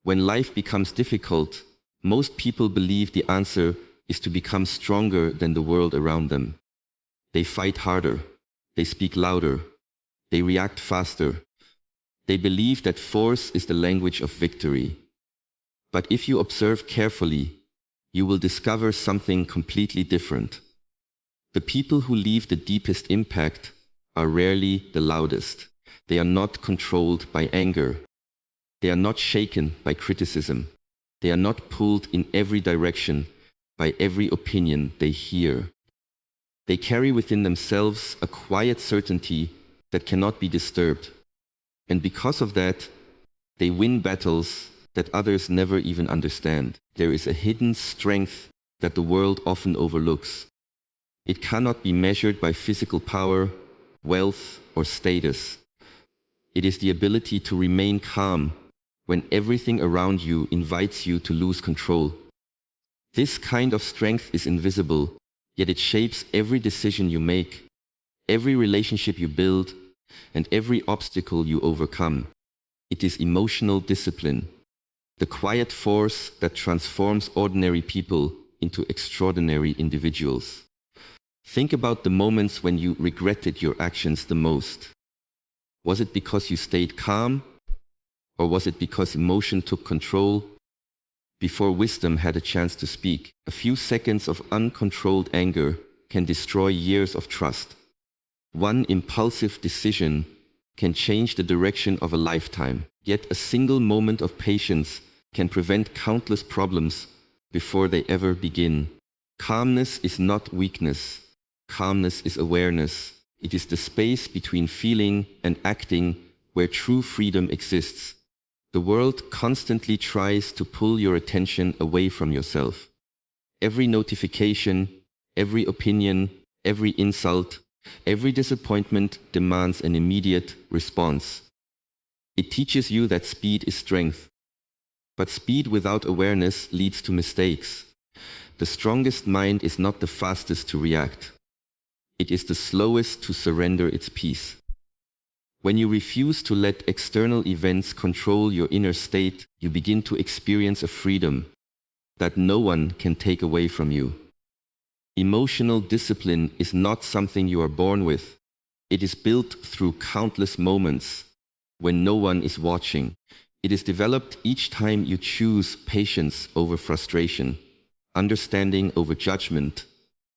When life becomes difficult, most people believe the answer is to become stronger than the world around them. They fight harder, they speak louder, they react faster. They believe that force is the language of victory. But if you observe carefully, you will discover something completely different. The people who leave the deepest impact are rarely the loudest. They are not controlled by anger. They are not shaken by criticism. They are not pulled in every direction by every opinion they hear. They carry within themselves a quiet certainty that cannot be disturbed. And because of that, they win battles that others never even understand. There is a hidden strength that the world often overlooks. It cannot be measured by physical power, wealth, or status. It is the ability to remain calm when everything around you invites you to lose control. This kind of strength is invisible, yet it shapes every decision you make, every relationship you build, and every obstacle you overcome. It is emotional discipline, the quiet force that transforms ordinary people into extraordinary individuals. Think about the moments when you regretted your actions the most. Was it because you stayed calm? Or was it because emotion took control before wisdom had a chance to speak? A few seconds of uncontrolled anger can destroy years of trust. One impulsive decision can change the direction of a lifetime. Yet a single moment of patience can prevent countless problems before they ever begin. Calmness is not weakness. Calmness is awareness. It is the space between feeling and acting where true freedom exists. The world constantly tries to pull your attention away from yourself. Every notification, every opinion, every insult, every disappointment demands an immediate response. It teaches you that speed is strength. But speed without awareness leads to mistakes. The strongest mind is not the fastest to react. It is the slowest to surrender its peace. When you refuse to let external events control your inner state, you begin to experience a freedom that no one can take away from you. Emotional discipline is not something you are born with. It is built through countless moments when no one is watching. It is developed each time you choose patience over frustration, understanding over judgment,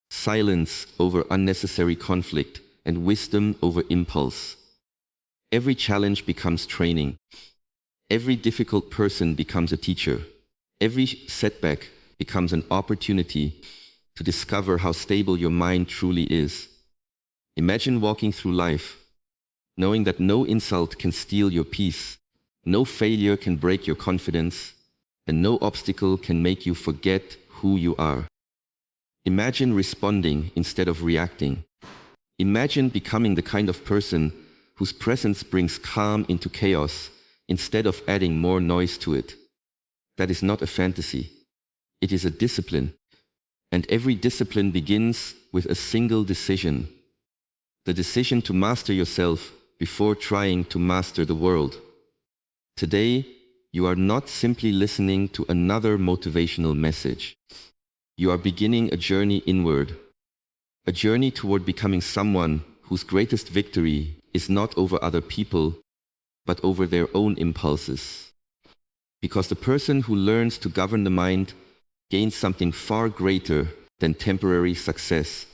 silence over unnecessary conflict, and wisdom over impulse. Every challenge becomes training. Every difficult person becomes a teacher. Every setback becomes an opportunity to discover how stable your mind truly is. Imagine walking through life, knowing that no insult can steal your peace, no failure can break your confidence, and no obstacle can make you forget who you are. Imagine responding instead of reacting. Imagine becoming the kind of person whose presence brings calm into chaos instead of adding more noise to it. That is not a fantasy. It is a discipline. And every discipline begins with a single decision. The decision to master yourself before trying to master the world. Today, you are not simply listening to another motivational message. You are beginning a journey inward, a journey toward becoming someone whose greatest victory is not over other people, but over their own impulses. Because the person who learns to govern the mind gains something far greater than temporary success.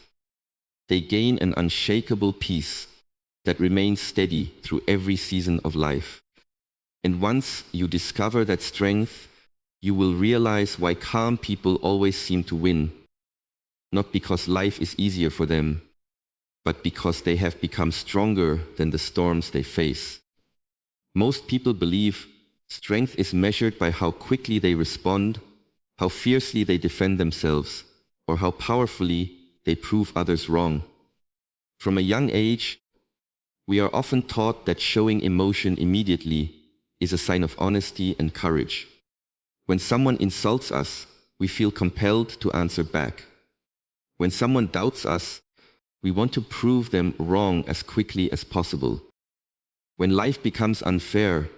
They gain an unshakable peace that remains steady through every season of life. And once you discover that strength, you will realize why calm people always seem to win, not because life is easier for them, but because they have become stronger than the storms they face. Most people believe strength is measured by how quickly they respond, how fiercely they defend themselves, or how powerfully they prove others wrong. From a young age, we are often taught that showing emotion immediately is a sign of honesty and courage. When someone insults us, we feel compelled to answer back. When someone doubts us, we want to prove them wrong as quickly as possible. When life becomes unfair,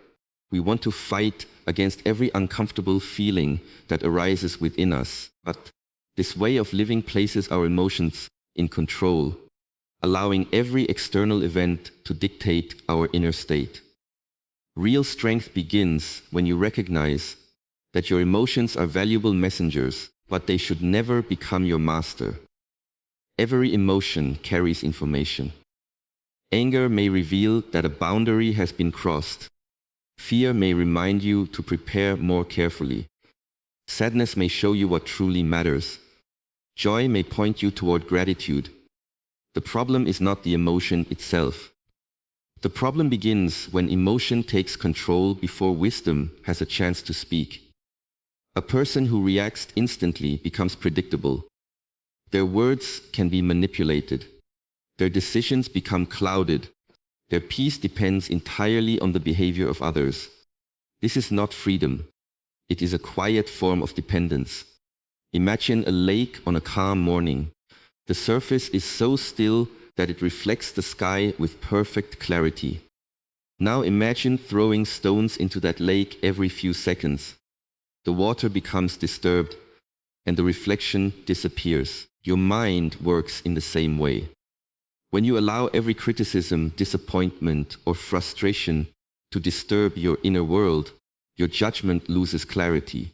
We want to fight against every uncomfortable feeling that arises within us. But this way of living places our emotions in control, allowing every external event to dictate our inner state. Real strength begins when you recognize that your emotions are valuable messengers, but they should never become your master. Every emotion carries information. Anger may reveal that a boundary has been crossed. Fear may remind you to prepare more carefully. Sadness may show you what truly matters. Joy may point you toward gratitude. The problem is not the emotion itself. The problem begins when emotion takes control before wisdom has a chance to speak. A person who reacts instantly becomes predictable. Their words can be manipulated. Their decisions become clouded. Their peace depends entirely on the behavior of others. This is not freedom. It is a quiet form of dependence. Imagine a lake on a calm morning. The surface is so still that it reflects the sky with perfect clarity. Now imagine throwing stones into that lake every few seconds. The water becomes disturbed and the reflection disappears. Your mind works in the same way. When you allow every criticism, disappointment, or frustration to disturb your inner world, your judgment loses clarity.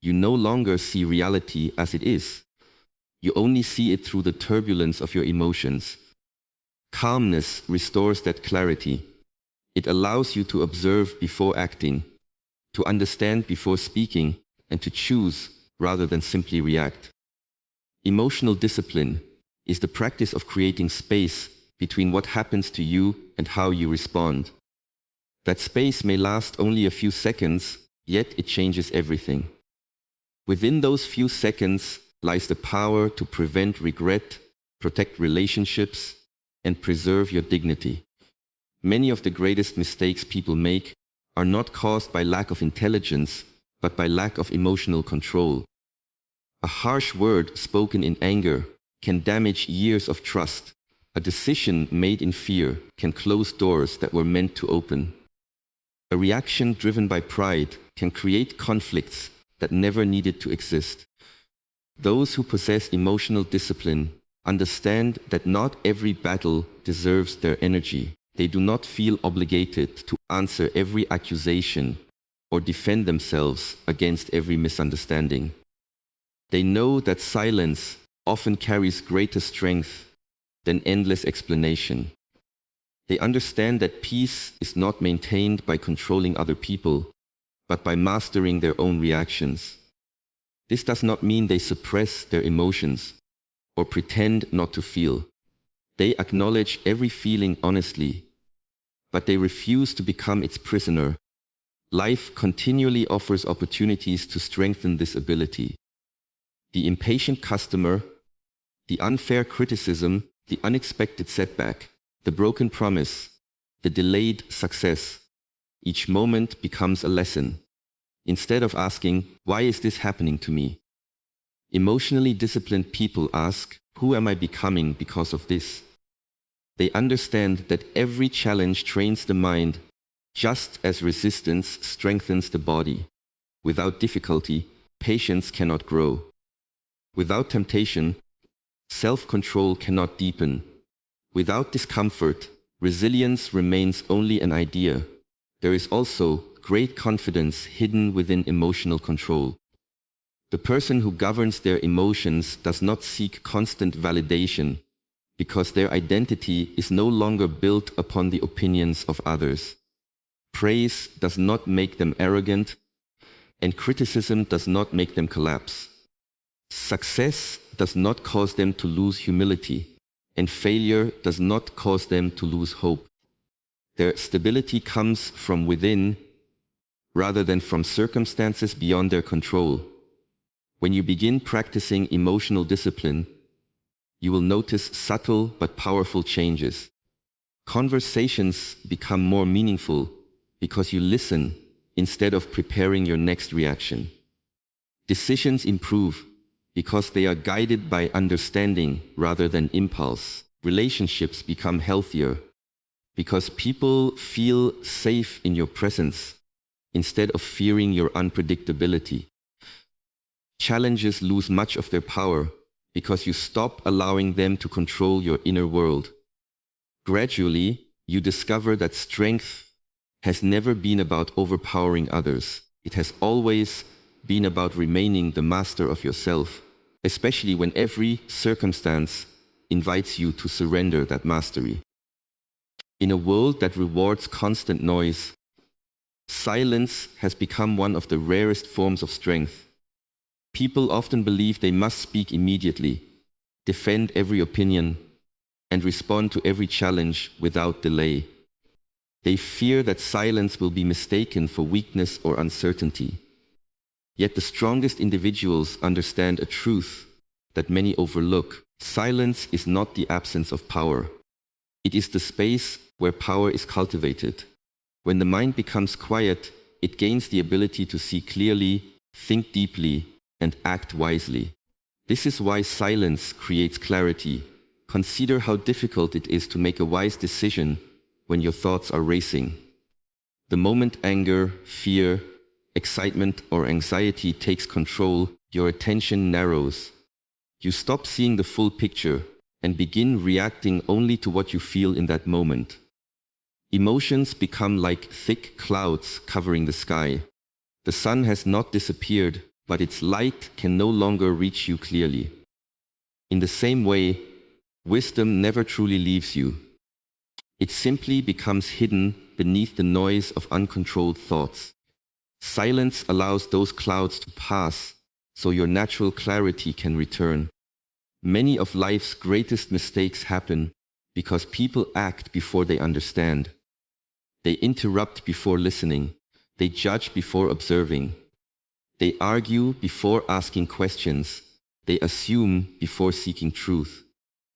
You no longer see reality as it is. You only see it through the turbulence of your emotions. Calmness restores that clarity. It allows you to observe before acting, to understand before speaking, and to choose rather than simply react. Emotional discipline is the practice of creating space between what happens to you and how you respond. That space may last only a few seconds, yet it changes everything. Within those few seconds lies the power to prevent regret, protect relationships, and preserve your dignity. Many of the greatest mistakes people make are not caused by lack of intelligence, but by lack of emotional control. A harsh word spoken in anger can damage years of trust. A decision made in fear can close doors that were meant to open. A reaction driven by pride can create conflicts that never needed to exist. Those who possess emotional discipline understand that not every battle deserves their energy. They do not feel obligated to answer every accusation or defend themselves against every misunderstanding. They know that silence often carries greater strength than endless explanation. They understand that peace is not maintained by controlling other people, but by mastering their own reactions. This does not mean they suppress their emotions or pretend not to feel. They acknowledge every feeling honestly, but they refuse to become its prisoner. Life continually offers opportunities to strengthen this ability. The impatient customer, the unfair criticism, the unexpected setback, the broken promise, the delayed success. Each moment becomes a lesson. Instead of asking, "Why is this happening to me?" Emotionally disciplined people ask, "Who am I becoming because of this?" They understand that every challenge trains the mind, just as resistance strengthens the body. Without difficulty, patience cannot grow. Without temptation, self-control cannot deepen. Without discomfort, resilience remains only an idea. There is also great confidence hidden within emotional control. The person who governs their emotions does not seek constant validation because their identity is no longer built upon the opinions of others. Praise does not make them arrogant, and criticism does not make them collapse. Success does not cause them to lose humility, and failure does not cause them to lose hope. Their stability comes from within rather than from circumstances beyond their control. When you begin practicing emotional discipline, you will notice subtle but powerful changes. Conversations become more meaningful because you listen instead of preparing your next reaction. Decisions improve because they are guided by understanding rather than impulse. Relationships become healthier because people feel safe in your presence. instead of fearing your unpredictability. Challenges lose much of their power because you stop allowing them to control your inner world. Gradually, you discover that strength has never been about overpowering others. It has always been about remaining the master of yourself, especially when every circumstance invites you to surrender that mastery. In a world that rewards constant noise, silence has become one of the rarest forms of strength. People often believe they must speak immediately, defend every opinion, and respond to every challenge without delay. They fear that silence will be mistaken for weakness or uncertainty. Yet the strongest individuals understand a truth that many overlook. Silence is not the absence of power. It is the space where power is cultivated. When the mind becomes quiet, it gains the ability to see clearly, think deeply, and act wisely. This is why silence creates clarity. Consider how difficult it is to make a wise decision when your thoughts are racing. The moment anger, fear, excitement, or anxiety takes control, your attention narrows. You stop seeing the full picture and begin reacting only to what you feel in that moment. Emotions become like thick clouds covering the sky. The sun has not disappeared, but its light can no longer reach you clearly. In the same way, wisdom never truly leaves you. It simply becomes hidden beneath the noise of uncontrolled thoughts. Silence allows those clouds to pass, so your natural clarity can return. Many of life's greatest mistakes happen because people act before they understand. They interrupt before listening. They judge before observing. They argue before asking questions. They assume before seeking truth.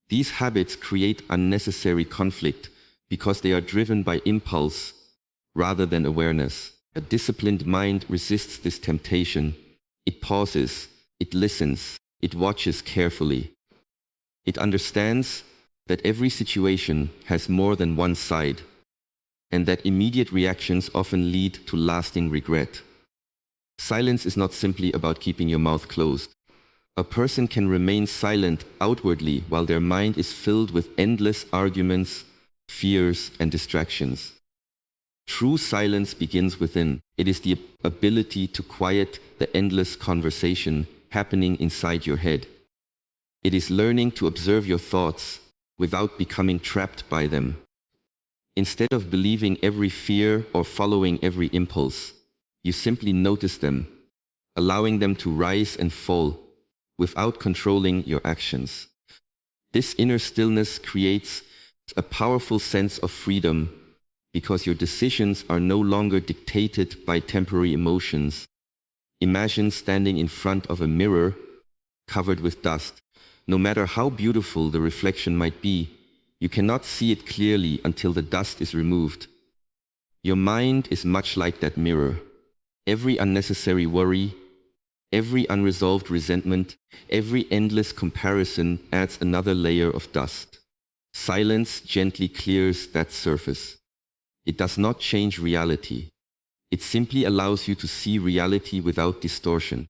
These habits create unnecessary conflict because they are driven by impulse rather than awareness. A disciplined mind resists this temptation. It pauses, it listens, it watches carefully. It understands that every situation has more than one side, and that immediate reactions often lead to lasting regret. Silence is not simply about keeping your mouth closed. A person can remain silent outwardly while their mind is filled with endless arguments, fears, and distractions. True silence begins within. It is the ability to quiet the endless conversation happening inside your head. It is learning to observe your thoughts without becoming trapped by them. Instead of believing every fear or following every impulse, you simply notice them, allowing them to rise and fall without controlling your actions. This inner stillness creates a powerful sense of freedom because your decisions are no longer dictated by temporary emotions. Imagine standing in front of a mirror covered with dust. No matter how beautiful the reflection might be, you cannot see it clearly until the dust is removed. Your mind is much like that mirror. Every unnecessary worry, every unresolved resentment, every endless comparison adds another layer of dust. Silence gently clears that surface. It does not change reality. It simply allows you to see reality without distortion.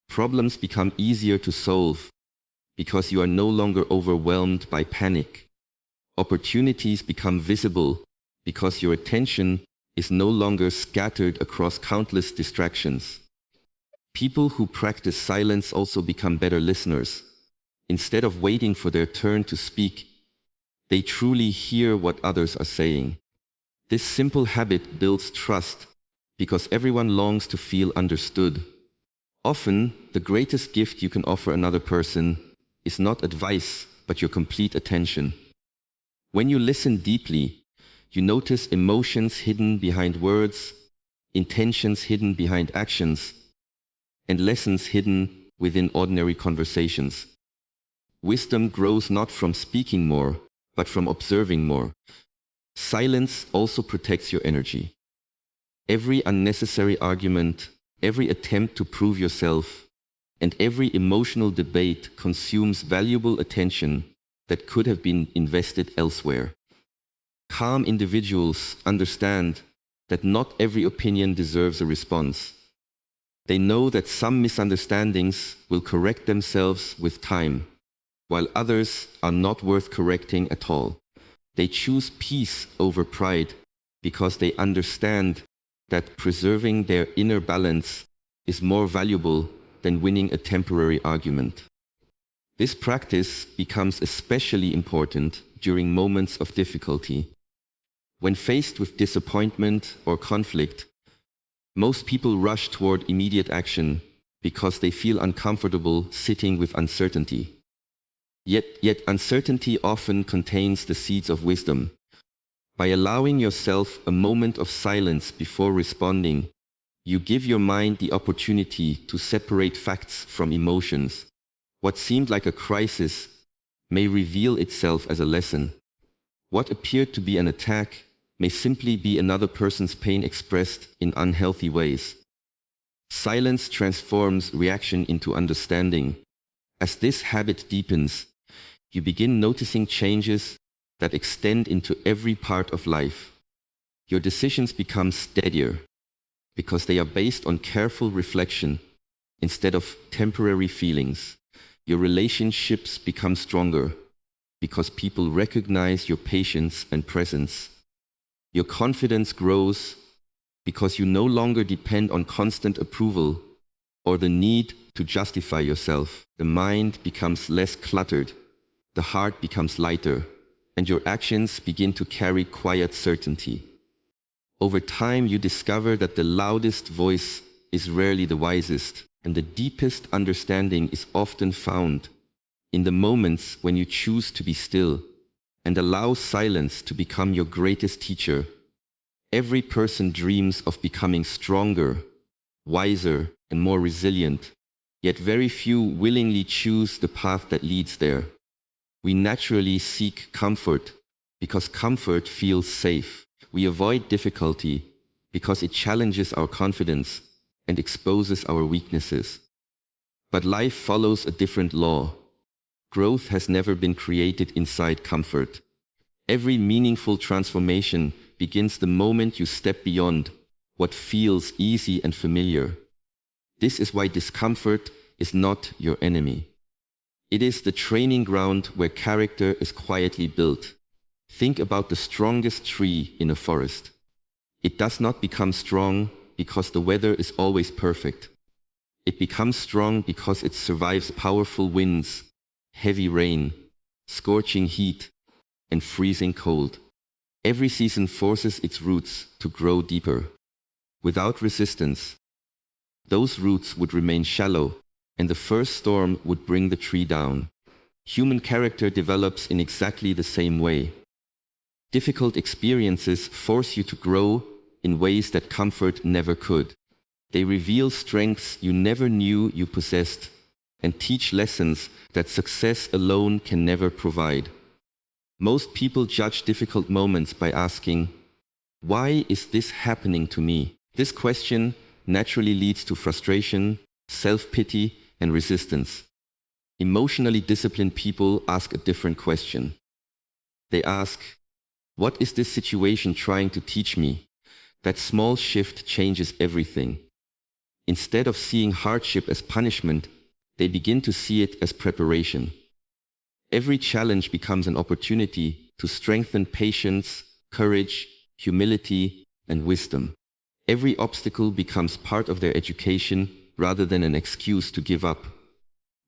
Problems become easier to solve because you are no longer overwhelmed by panic. Opportunities become visible because your attention is no longer scattered across countless distractions. People who practice silence also become better listeners. Instead of waiting for their turn to speak, they truly hear what others are saying. This simple habit builds trust because everyone longs to feel understood. Often, the greatest gift you can offer another person is not advice, but your complete attention. When you listen deeply, you notice emotions hidden behind words, intentions hidden behind actions, and lessons hidden within ordinary conversations. Wisdom grows not from speaking more, but from observing more. Silence also protects your energy. Every unnecessary argument, every attempt to prove yourself, and every emotional debate consumes valuable attention that could have been invested elsewhere. Calm individuals understand that not every opinion deserves a response. They know that some misunderstandings will correct themselves with time, while others are not worth correcting at all. They choose peace over pride because they understand that preserving their inner balance is more valuable than winning a temporary argument. This practice becomes especially important during moments of difficulty. When faced with disappointment or conflict, most people rush toward immediate action because they feel uncomfortable sitting with uncertainty. Yet uncertainty often contains the seeds of wisdom. By allowing yourself a moment of silence before responding, you give your mind the opportunity to separate facts from emotions. What seemed like a crisis may reveal itself as a lesson. What appeared to be an attack may simply be another person's pain expressed in unhealthy ways. Silence transforms reaction into understanding. As this habit deepens, you begin noticing changes that extend into every part of life. Your decisions become steadier because they are based on careful reflection instead of temporary feelings. Your relationships become stronger because people recognize your patience and presence. Your confidence grows because you no longer depend on constant approval or the need to justify yourself. The mind becomes less cluttered, the heart becomes lighter, and your actions begin to carry quiet certainty. Over time, you discover that the loudest voice is rarely the wisest, and the deepest understanding is often found in the moments when you choose to be still and allow silence to become your greatest teacher. Every person dreams of becoming stronger, wiser, and more resilient, yet very few willingly choose the path that leads there. We naturally seek comfort because comfort feels safe. We avoid difficulty because it challenges our confidence and exposes our weaknesses. But life follows a different law. Growth has never been created inside comfort. Every meaningful transformation begins the moment you step beyond what feels easy and familiar. This is why discomfort is not your enemy. It is the training ground where character is quietly built. Think about the strongest tree in a forest. It does not become strong because the weather is always perfect. It becomes strong because it survives powerful winds, heavy rain, scorching heat, and freezing cold. Every season forces its roots to grow deeper. Without resistance, those roots would remain shallow, and the first storm would bring the tree down. Human character develops in exactly the same way. Difficult experiences force you to grow in ways that comfort never could. They reveal strengths you never knew you possessed and teach lessons that success alone can never provide. Most people judge difficult moments by asking, "Why is this happening to me?" This question naturally leads to frustration, self-pity, and resistance. Emotionally disciplined people ask a different question. They ask, "What is this situation trying to teach me?" That small shift changes everything. Instead of seeing hardship as punishment, they begin to see it as preparation. Every challenge becomes an opportunity to strengthen patience, courage, humility, and wisdom. Every obstacle becomes part of their education rather than an excuse to give up.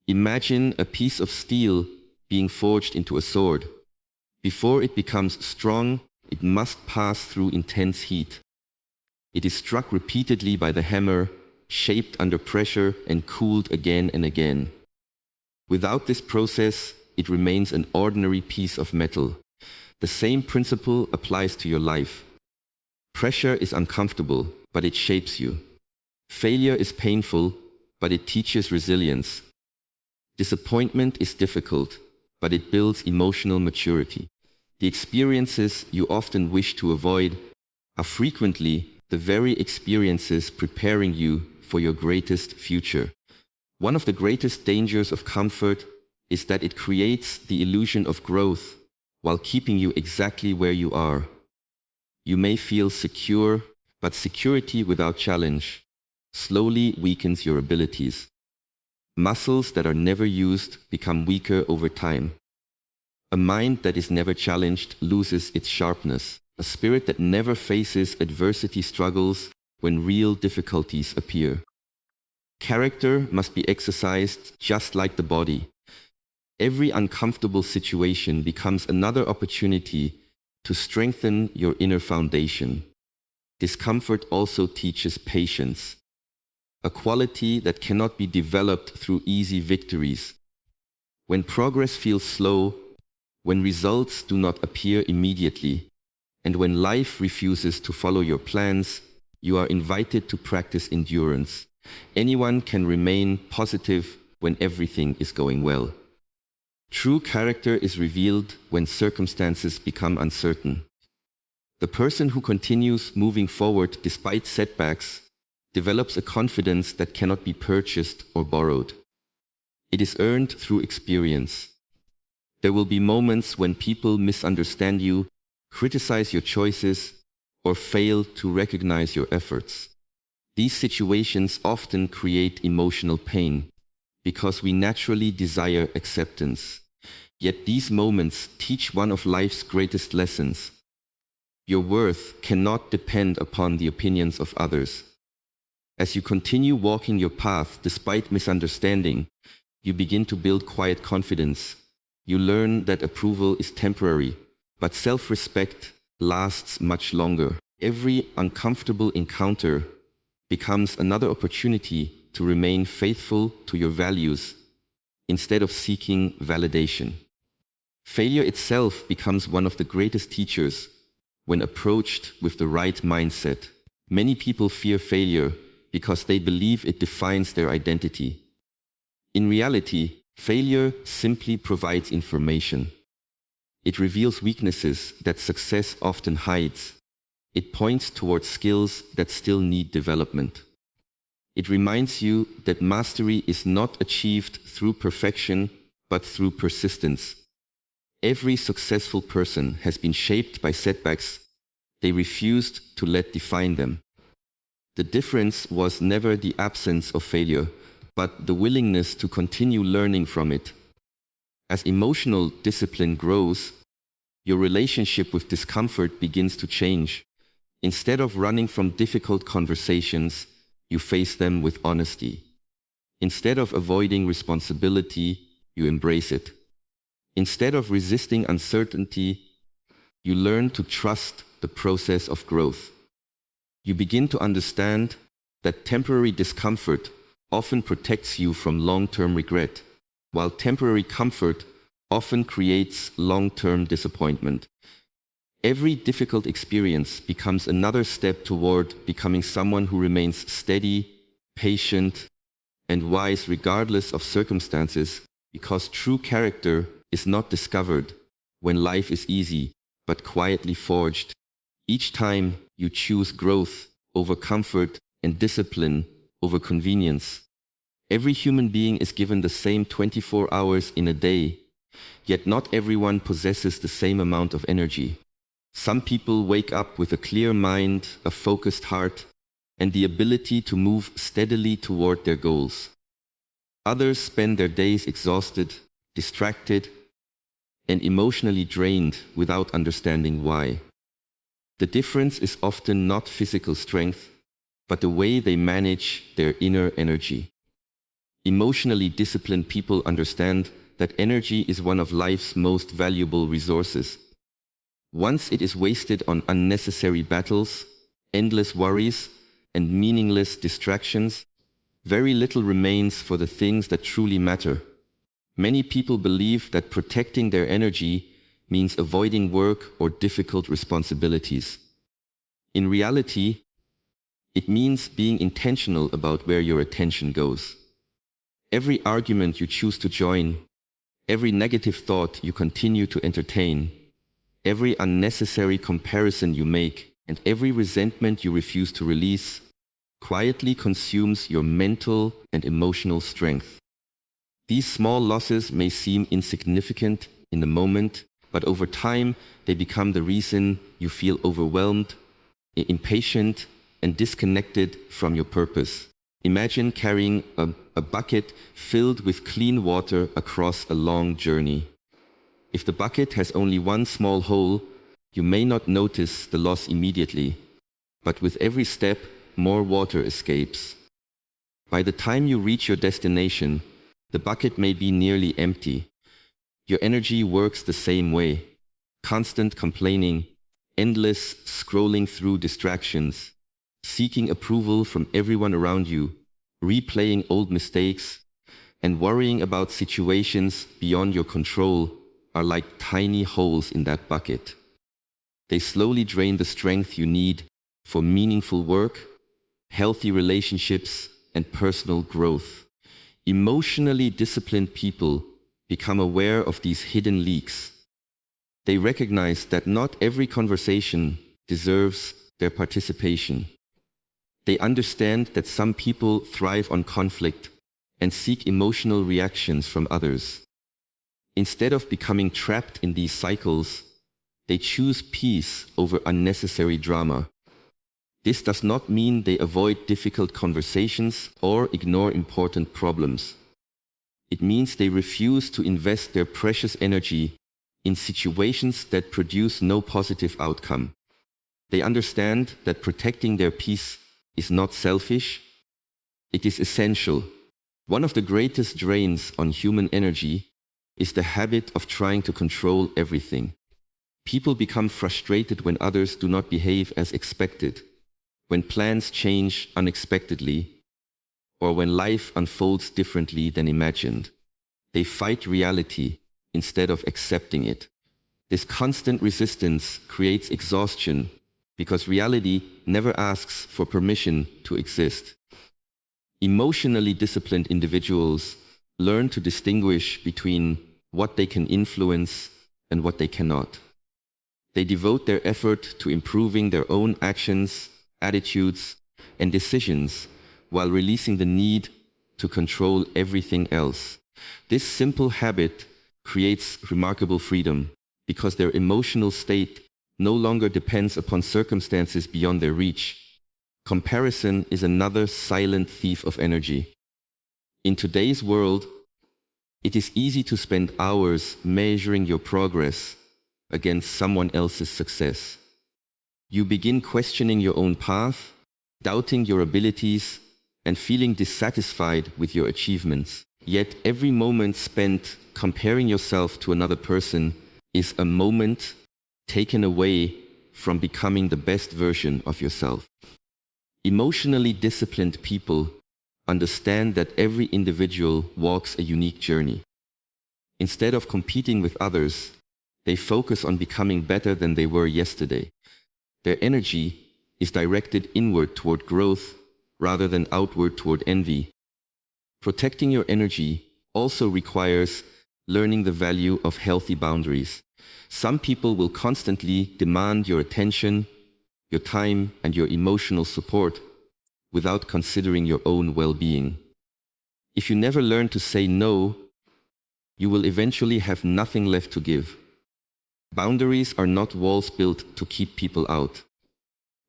Imagine a piece of steel being forged into a sword. Before it becomes strong, it must pass through intense heat. It is struck repeatedly by the hammer, shaped under pressure, and cooled again and again. Without this process, it remains an ordinary piece of metal. The same principle applies to your life. Pressure is uncomfortable, but it shapes you. Failure is painful, but it teaches resilience. Disappointment is difficult, but it builds emotional maturity. The experiences you often wish to avoid are frequently the very experiences preparing you for your greatest future. One of the greatest dangers of comfort is that it creates the illusion of growth while keeping you exactly where you are. You may feel secure But security without challenge slowly weakens your abilities. Muscles that are never used become weaker over time. A mind that is never challenged loses its sharpness. A spirit that never faces adversity struggles when real difficulties appear. Character must be exercised just like the body. Every uncomfortable situation becomes another opportunity to strengthen your inner foundation. Discomfort also teaches patience, a quality that cannot be developed through easy victories. When progress feels slow, when results do not appear immediately, and when life refuses to follow your plans, you are invited to practice endurance. Anyone can remain positive when everything is going well. True character is revealed when circumstances become uncertain. The person who continues moving forward despite setbacks develops a confidence that cannot be purchased or borrowed. It is earned through experience. There will be moments when people misunderstand you, criticize your choices, or fail to recognize your efforts. These situations often create emotional pain because we naturally desire acceptance. Yet these moments teach one of life's greatest lessons. Your worth cannot depend upon the opinions of others. As you continue walking your path despite misunderstanding, you begin to build quiet confidence. You learn that approval is temporary, but self-respect lasts much longer. Every uncomfortable encounter becomes another opportunity to remain faithful to your values instead of seeking validation. Failure itself becomes one of the greatest teachers when approached with the right mindset. Many people fear failure because they believe it defines their identity. In reality, failure simply provides information. It reveals weaknesses that success often hides. It points towards skills that still need development. It reminds you that mastery is not achieved through perfection, but through persistence. Every successful person has been shaped by setbacks they refused to let define them. The difference was never the absence of failure, but the willingness to continue learning from it. As emotional discipline grows, your relationship with discomfort begins to change. Instead of running from difficult conversations, you face them with honesty. Instead of avoiding responsibility, you embrace it. Instead of resisting uncertainty, you learn to trust the process of growth. You begin to understand that temporary discomfort often protects you from long-term regret, while temporary comfort often creates long-term disappointment. Every difficult experience becomes another step toward becoming someone who remains steady, patient, and wise regardless of circumstances, because true character is not discovered when life is easy, but quietly forged. Each time you choose growth over comfort and discipline over convenience. Every human being is given the same 24 hours in a day, yet not everyone possesses the same amount of energy. Some people wake up with a clear mind, a focused heart, and the ability to move steadily toward their goals. Others spend their days exhausted, distracted, and emotionally drained without understanding why. The difference is often not physical strength, but the way they manage their inner energy. Emotionally disciplined people understand that energy is one of life's most valuable resources. Once it is wasted on unnecessary battles, endless worries, and meaningless distractions, very little remains for the things that truly matter. Many people believe that protecting their energy means avoiding work or difficult responsibilities. In reality, it means being intentional about where your attention goes. Every argument you choose to join, every negative thought you continue to entertain, every unnecessary comparison you make, and every resentment you refuse to release, quietly consumes your mental and emotional strength. These small losses may seem insignificant in the moment, but over time they become the reason you feel overwhelmed, impatient, and disconnected from your purpose. Imagine carrying a bucket filled with clean water across a long journey. If the bucket has only one small hole, you may not notice the loss immediately, but with every step, more water escapes. By the time you reach your destination, the bucket may be nearly empty. Your energy works the same way. Constant complaining, endless scrolling through distractions, seeking approval from everyone around you, replaying old mistakes, and worrying about situations beyond your control are like tiny holes in that bucket. They slowly drain the strength you need for meaningful work, healthy relationships, and personal growth. Emotionally disciplined people become aware of these hidden leaks. They recognize that not every conversation deserves their participation. They understand that some people thrive on conflict and seek emotional reactions from others. Instead of becoming trapped in these cycles, they choose peace over unnecessary drama. This does not mean they avoid difficult conversations or ignore important problems. It means they refuse to invest their precious energy in situations that produce no positive outcome. They understand that protecting their peace is not selfish, it is essential. One of the greatest drains on human energy is the habit of trying to control everything. People become frustrated when others do not behave as expected, when plans change unexpectedly, or when life unfolds differently than imagined. They fight reality instead of accepting it. This constant resistance creates exhaustion because reality never asks for permission to exist. Emotionally disciplined individuals learn to distinguish between what they can influence and what they cannot. They devote their effort to improving their own actions, attitudes, and decisions while releasing the need to control everything else. This simple habit creates remarkable freedom because their emotional state no longer depends upon circumstances beyond their reach. Comparison is another silent thief of energy. In today's world, it is easy to spend hours measuring your progress against someone else's success. You begin questioning your own path, doubting your abilities, and feeling dissatisfied with your achievements. Yet every moment spent comparing yourself to another person is a moment taken away from becoming the best version of yourself. Emotionally disciplined people understand that every individual walks a unique journey. Instead of competing with others, they focus on becoming better than they were yesterday. Their energy is directed inward toward growth rather than outward toward envy. Protecting your energy also requires learning the value of healthy boundaries. Some people will constantly demand your attention, your time, and your emotional support without considering your own well-being. If you never learn to say no, you will eventually have nothing left to give. Boundaries are not walls built to keep people out.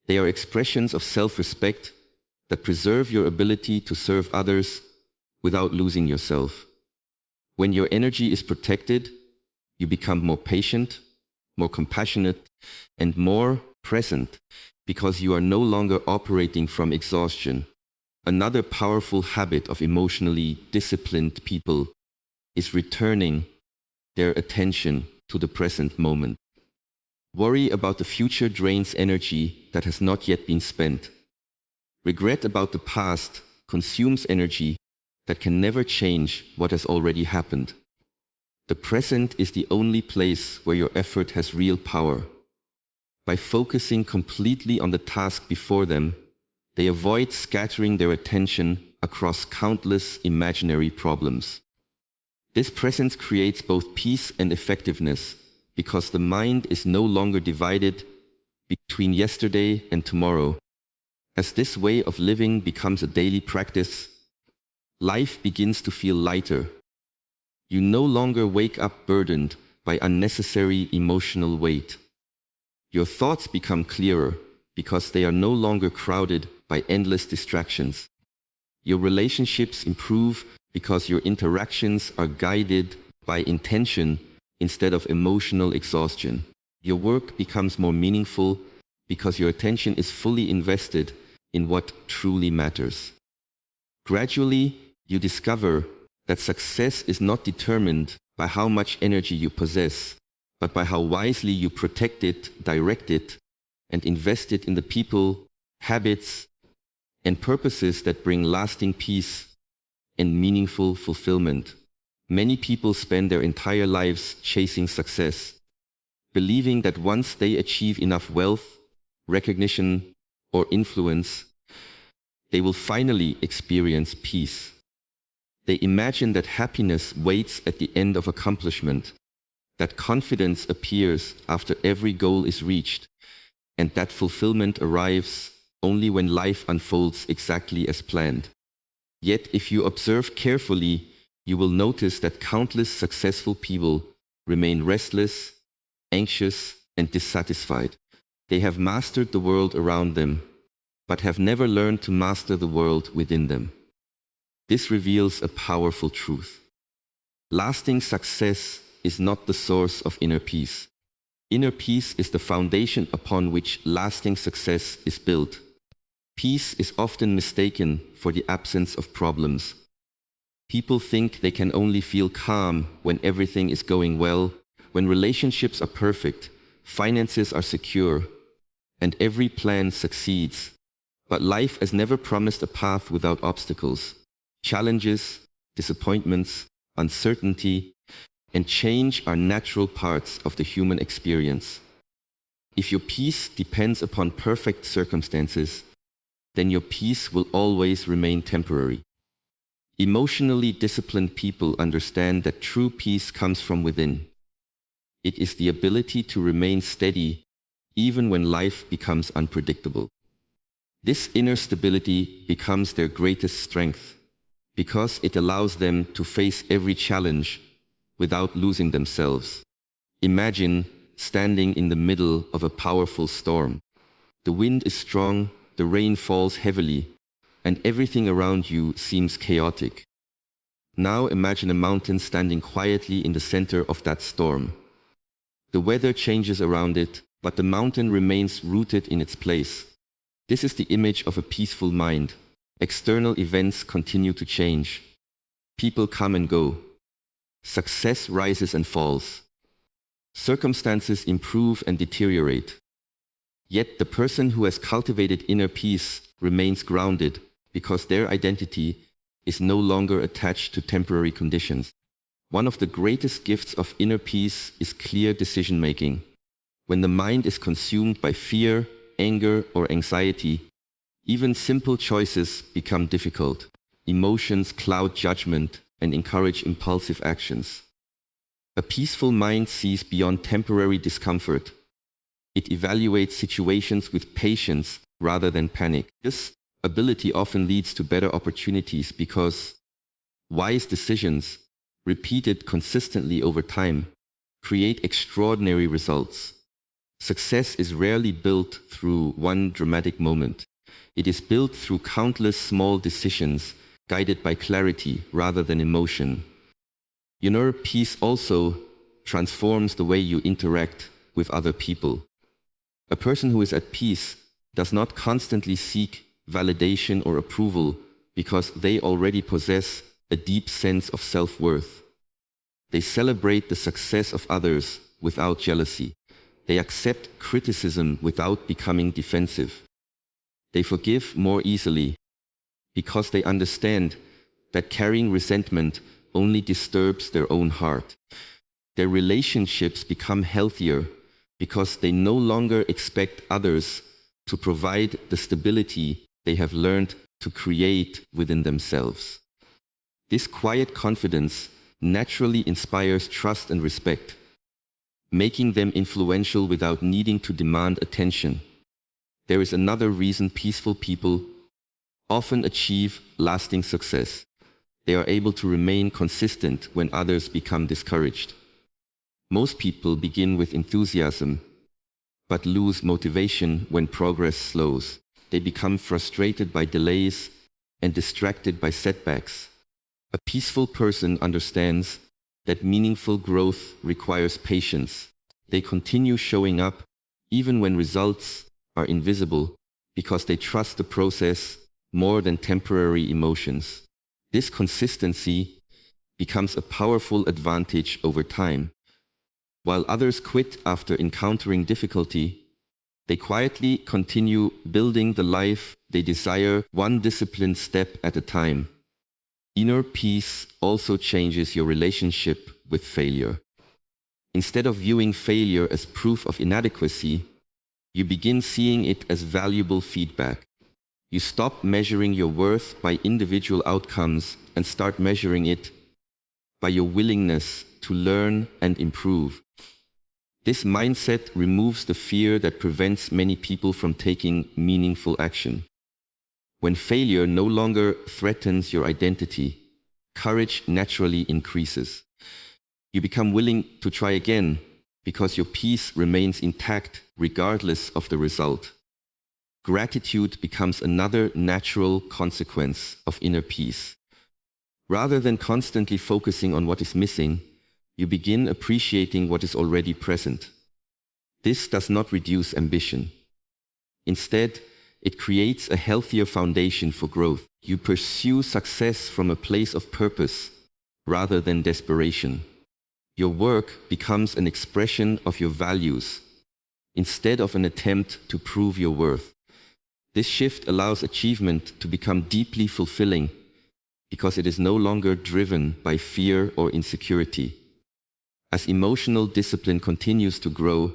They are expressions of self-respect that preserve your ability to serve others without losing yourself. When your energy is protected, you become more patient, more compassionate, and more present because you are no longer operating from exhaustion. Another powerful habit of emotionally disciplined people is returning their attention to the present moment. Worry about the future drains energy that has not yet been spent. Regret about the past consumes energy that can never change what has already happened. The present is the only place where your effort has real power. By focusing completely on the task before them, they avoid scattering their attention across countless imaginary problems. This presence creates both peace and effectiveness because the mind is no longer divided between yesterday and tomorrow. As this way of living becomes a daily practice, life begins to feel lighter. You no longer wake up burdened by unnecessary emotional weight. Your thoughts become clearer, because they are no longer crowded by endless distractions. Your relationships improve because your interactions are guided by intention instead of emotional exhaustion. Your work becomes more meaningful because your attention is fully invested in what truly matters. Gradually, you discover that success is not determined by how much energy you possess, but by how wisely you protect it, direct it, and invest it in the people, habits, and purposes that bring lasting peace and meaningful fulfillment. Many people spend their entire lives chasing success, believing that once they achieve enough wealth, recognition, or influence, they will finally experience peace. They imagine that happiness waits at the end of accomplishment, that confidence appears after every goal is reached, and that fulfillment arrives only when life unfolds exactly as planned. Yet, if you observe carefully, you will notice that countless successful people remain restless, anxious, and dissatisfied. They have mastered the world around them, but have never learned to master the world within them. This reveals a powerful truth. Lasting success is not the source of inner peace. Inner peace is the foundation upon which lasting success is built. Peace is often mistaken for the absence of problems. People think they can only feel calm when everything is going well, when relationships are perfect, finances are secure, and every plan succeeds. But life has never promised a path without obstacles. Challenges, disappointments, uncertainty, and change are natural parts of the human experience. If your peace depends upon perfect circumstances, then your peace will always remain temporary. Emotionally disciplined people understand that true peace comes from within. It is the ability to remain steady even when life becomes unpredictable. This inner stability becomes their greatest strength because it allows them to face every challenge without losing themselves. Imagine standing in the middle of a powerful storm. The wind is strong, the rain falls heavily, and everything around you seems chaotic. Now imagine a mountain standing quietly in the center of that storm. The weather changes around it, but the mountain remains rooted in its place. This is the image of a peaceful mind. External events continue to change. People come and go. Success rises and falls. Circumstances improve and deteriorate. Yet the person who has cultivated inner peace remains grounded because their identity is no longer attached to temporary conditions. One of the greatest gifts of inner peace is clear decision-making. When the mind is consumed by fear, anger, or anxiety, even simple choices become difficult. Emotions cloud judgment and encourage impulsive actions. A peaceful mind sees beyond temporary discomfort. It evaluates situations with patience rather than panic. This ability often leads to better opportunities because wise decisions, repeated consistently over time, create extraordinary results. Success is rarely built through one dramatic moment. It is built through countless small decisions guided by clarity rather than emotion. Inner peace also transforms the way you interact with other people. A person who is at peace does not constantly seek validation or approval because they already possess a deep sense of self-worth. They celebrate the success of others without jealousy. They accept criticism without becoming defensive. They forgive more easily because they understand that carrying resentment only disturbs their own heart. Their relationships become healthier because they no longer expect others to provide the stability they have learned to create within themselves. This quiet confidence naturally inspires trust and respect, making them influential without needing to demand attention. There is another reason peaceful people often achieve lasting success. They are able to remain consistent when others become discouraged. Most people begin with enthusiasm, but lose motivation when progress slows. They become frustrated by delays and distracted by setbacks. A peaceful person understands that meaningful growth requires patience. They continue showing up even when results are invisible because they trust the process more than temporary emotions. This consistency becomes a powerful advantage over time. While others quit after encountering difficulty, they quietly continue building the life they desire, one disciplined step at a time. Inner peace also changes your relationship with failure. Instead of viewing failure as proof of inadequacy, you begin seeing it as valuable feedback. You stop measuring your worth by individual outcomes and start measuring it by your willingness to learn and improve. This mindset removes the fear that prevents many people from taking meaningful action. When failure no longer threatens your identity, courage naturally increases. You become willing to try again because your peace remains intact regardless of the result. Gratitude becomes another natural consequence of inner peace. Rather than constantly focusing on what is missing, you begin appreciating what is already present. This does not reduce ambition. Instead, it creates a healthier foundation for growth. You pursue success from a place of purpose rather than desperation. Your work becomes an expression of your values instead of an attempt to prove your worth. This shift allows achievement to become deeply fulfilling because it is no longer driven by fear or insecurity. As emotional discipline continues to grow,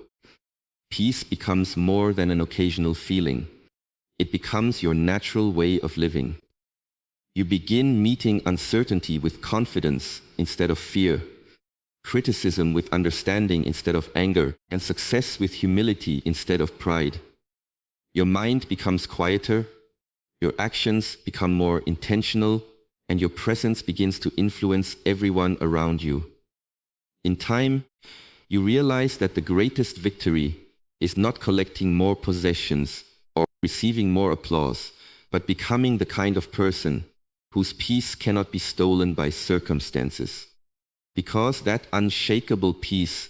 peace becomes more than an occasional feeling. It becomes your natural way of living. You begin meeting uncertainty with confidence instead of fear, criticism with understanding instead of anger, and success with humility instead of pride. Your mind becomes quieter, your actions become more intentional, and your presence begins to influence everyone around you. In time, you realize that the greatest victory is not collecting more possessions or receiving more applause, but becoming the kind of person whose peace cannot be stolen by circumstances. Because that unshakable peace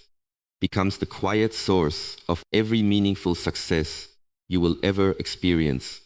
becomes the quiet source of every meaningful success you will ever experience.